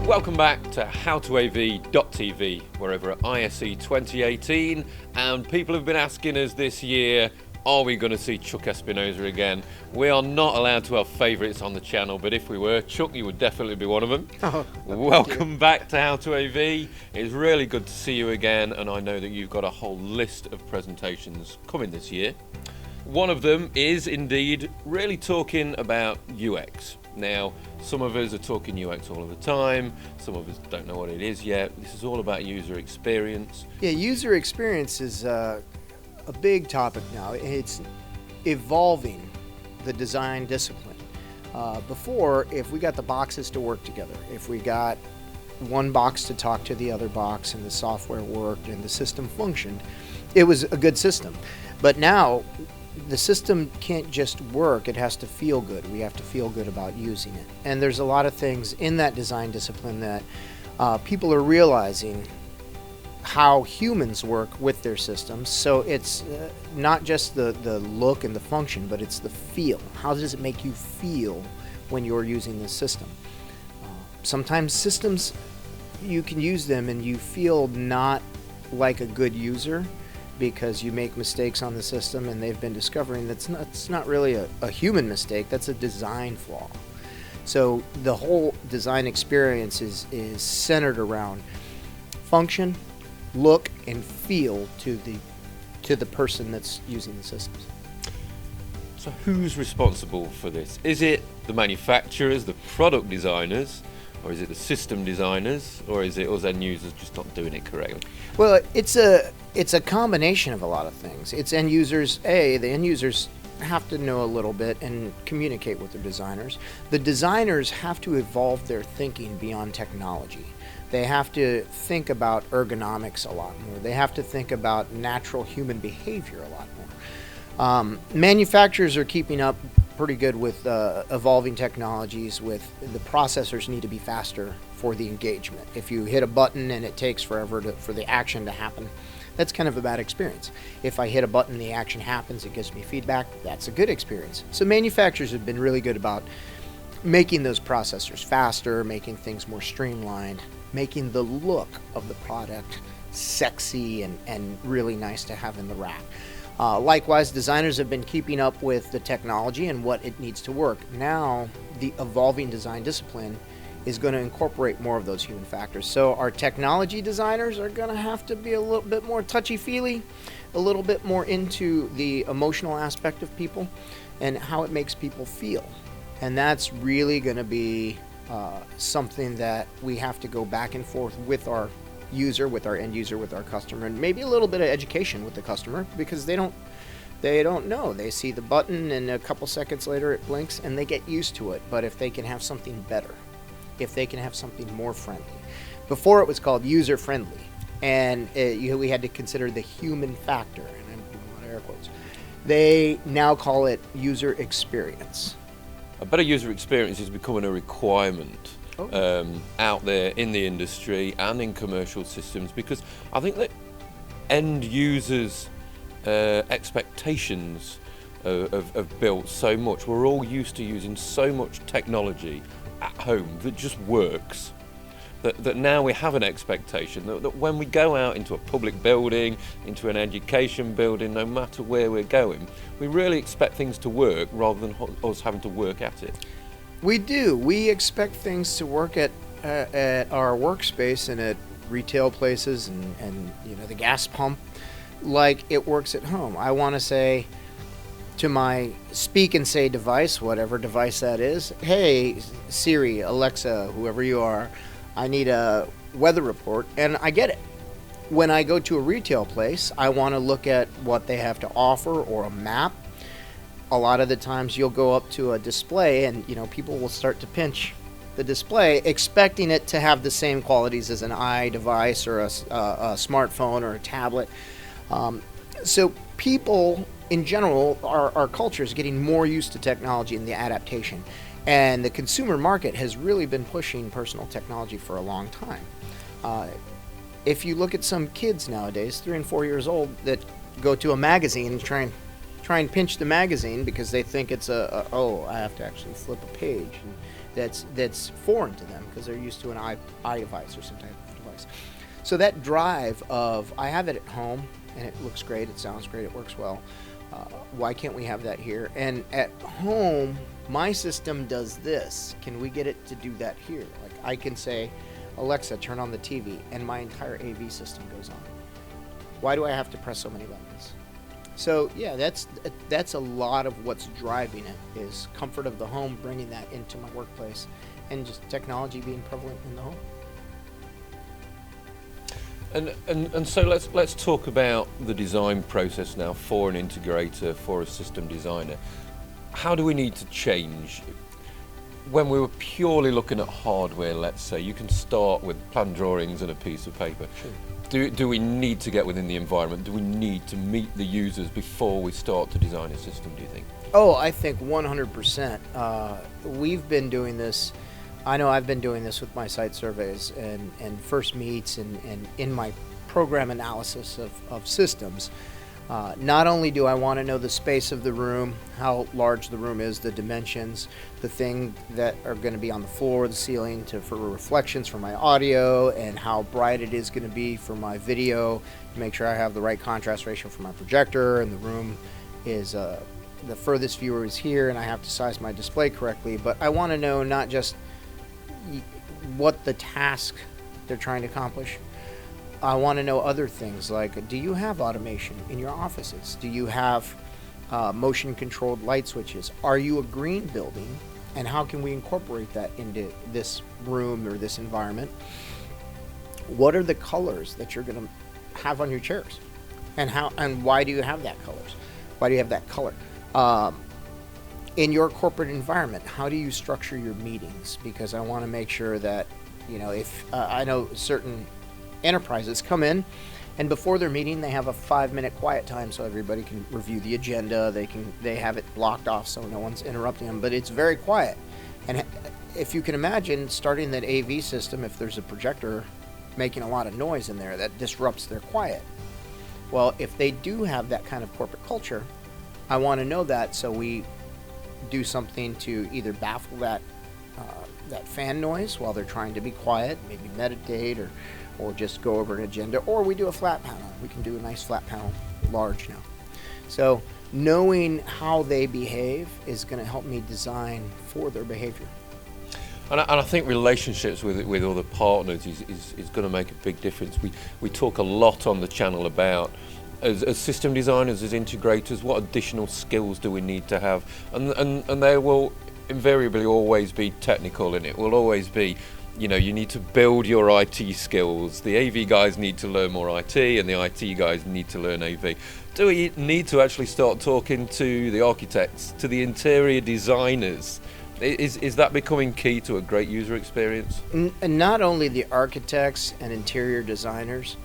Welcome back to howtoav.tv. We're over at ISE 2018, and people have been asking us this year, are we going to see Chuck Espinoza again? We are not allowed to have favourites on the channel, but if we were, Chuck, you would definitely be one of them. Oh, welcome back to How to AV. It's really good to see you again, and I know that you've got a whole list of presentations coming this year. One of them is indeed really talking about UX. Now, some of us are talking UX all of the time, some of us don't know what it is yet. This is all about user experience. Yeah, user experience is a big topic now. It's evolving the design discipline. Before, if we got the boxes to work together, if we got one box to talk to the other box and the software worked and the system functioned, it was a good system. But now, the system can't just work, it has to feel good. We have to feel good about using it. And there's a lot of things in that design discipline that people are realizing how humans work with their systems. So it's not just the look and the function, but it's the feel. How does it make you feel when you're using the system? Sometimes systems, you can use them and you feel not like a good user, because you make mistakes on the system, and they've been discovering that's not really a human mistake, that's a design flaw. So the whole design experience is centered around function, look, and feel to the person that's using the systems. So who's responsible for this? Is it the manufacturers, the product designers, or is it the system designers, or is it us end users just not doing it correctly? Well, it's a combination of a lot of things. It's end users. The end users have to know a little bit and communicate with their designers. The designers have to evolve their thinking beyond technology. They have to think about ergonomics a lot more. They have to think about natural human behavior a lot more. Manufacturers are keeping up pretty good with evolving technologies. With the processors need to be faster for the engagement. If you hit a button and it takes forever for the action to happen, that's kind of a bad experience. If I hit a button, the action happens, it gives me feedback, that's a good experience. So manufacturers have been really good about making those processors faster, making things more streamlined, making the look of the product sexy and really nice to have in the rack. Likewise, designers have been keeping up with the technology and what it needs to work. Now, the evolving design discipline is going to incorporate more of those human factors. So our technology designers are going to have to be a little bit more touchy-feely, a little bit more into the emotional aspect of people and how it makes people feel. And that's really going to be something that we have to go back and forth with our user, with our end user, with our customer, and maybe a little bit of education with the customer, because they don't know. They see the button and a couple seconds later it blinks and they get used to it. But if they can have something better, if they can have something more friendly. Before it was called user friendly, and we had to consider the human factor, and I'm doing a lot of air quotes. They now call it user experience. A better user experience is becoming a requirement out there in the industry and in commercial systems, because I think that end users' expectations have built so much. We're all used to using so much technology at home that just works, that now we have an expectation that when we go out into a public building, into an education building, no matter where we're going, we really expect things to work rather than us having to work at it. We do. We expect things to work at our workspace and at retail places and the gas pump like it works at home. I want to say to my speak and say device, whatever device that is, hey Siri, Alexa, whoever you are, I need a weather report, and I get it. When I go to a retail place, I want to look at what they have to offer or a map. A lot of the times you'll go up to a display and people will start to pinch the display expecting it to have the same qualities as an iDevice or a smartphone or a tablet. So people in general, our culture is getting more used to technology and the adaptation. And the consumer market has really been pushing personal technology for a long time. If you look at some kids nowadays, 3 and 4 years old, that go to a magazine and try try and pinch the magazine because they think it's oh, I have to actually flip a page. And that's foreign to them because they're used to an eye device or some type of device. So that drive of, I have it at home and it looks great, it sounds great, it works well. Why can't we have that here? And at home, my system does this. Can we get it to do that here? Like I can say, Alexa, turn on the TV, and my entire AV system goes on. Why do I have to press so many buttons? So yeah, that's a lot of what's driving it, is comfort of the home, bringing that into my workplace, and just technology being prevalent in the home. And so let's talk about the design process now for an integrator, for a system designer. How do we need to change? When we were purely looking at hardware, let's say, you can start with plan drawings and a piece of paper. Sure. Do we need to get within the environment? Do we need to meet the users before we start to design a system, do you think? Oh, I think 100%. We've been doing this. I know I've been doing this with my site surveys and first meets and in my program analysis of systems. Not only do I want to know the space of the room, how large the room is, the dimensions, the thing that are going to be on the floor, the ceiling, for reflections for my audio, and how bright it is going to be for my video, to make sure I have the right contrast ratio for my projector, and the room is the furthest viewer is here, and I have to size my display correctly. But I want to know not just what the task they're trying to accomplish. I want to know other things like, do you have automation in your offices? Do you have motion controlled light switches? Are you a green building? And how can we incorporate that into this room or this environment? What are the colors that you're going to have on your chairs? And why do you have that colors? Why do you have that color? In your corporate environment, how do you structure your meetings? Because I want to make sure that, if I know certain enterprises come in and before their meeting they have a 5-minute quiet time so everybody can review the agenda. They have it blocked off so no one's interrupting them, but it's very quiet. And if you can imagine starting that AV system, if there's a projector making a lot of noise in there, that disrupts their quiet. Well, if they do have that kind of corporate culture, I want to know that, so we do something to either baffle that fan noise while they're trying to be quiet, maybe meditate or just go over an agenda, or we do a flat panel. We can do a nice flat panel, large now. So knowing how they behave is going to help me design for their behavior. And I think relationships with other partners is going to make a big difference. We talk a lot on the channel about, as system designers, as integrators, what additional skills do we need to have? And they will invariably always be technical, and it will always be, you need to build your IT skills. The AV guys need to learn more IT, and the IT guys need to learn AV. Do we need to actually start talking to the architects, to the interior designers? Is that becoming key to a great user experience? And not only the architects and interior designers,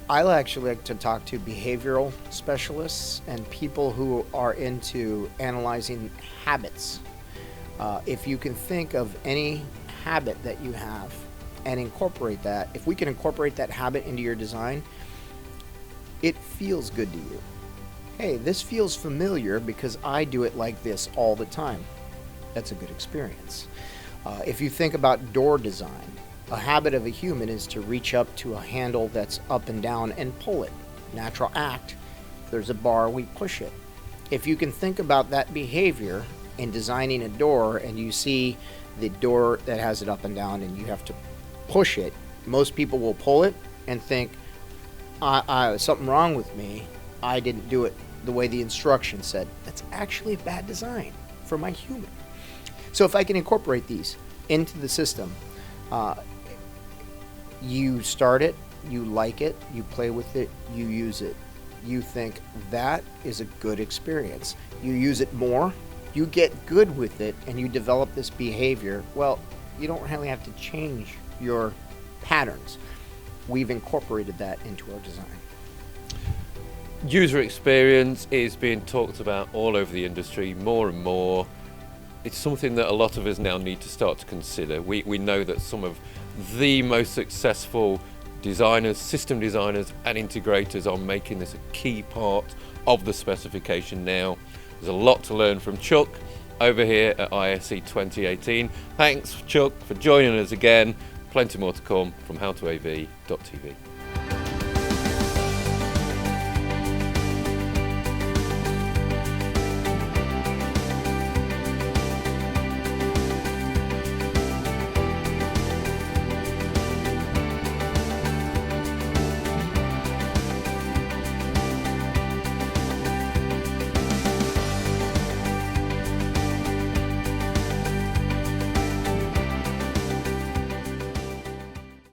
I actually like to talk to behavioral specialists and people who are into analyzing habits. If you can think of any habit that you have and incorporate that, if we can incorporate that habit into your design, it feels good to you. Hey, this feels familiar because I do it like this all the time. That's a good experience. If you think about door design, a habit of a human is to reach up to a handle that's up and down and pull it. Natural act. If there's a bar, we push it. If you can think about that behavior in designing a door, and you see the door that has it up and down and you have to push it, most people will pull it and think, something wrong with me. I didn't do it the way the instruction said. That's actually a bad design for my human. So if I can incorporate these into the system, you start it, you like it, you play with it, you use it. You think that is a good experience. You use it more, you get good with it, and you develop this behavior. Well, you don't really have to change your patterns. We've incorporated that into our design. User experience is being talked about all over the industry more and more. It's something that a lot of us now need to start to consider. We know that some of the most successful designers, system designers and integrators are making this a key part of the specification now. There's a lot to learn from Chuck over here at ISE 2018. Thanks Chuck for joining us again. Plenty more to come from howtoav.tv.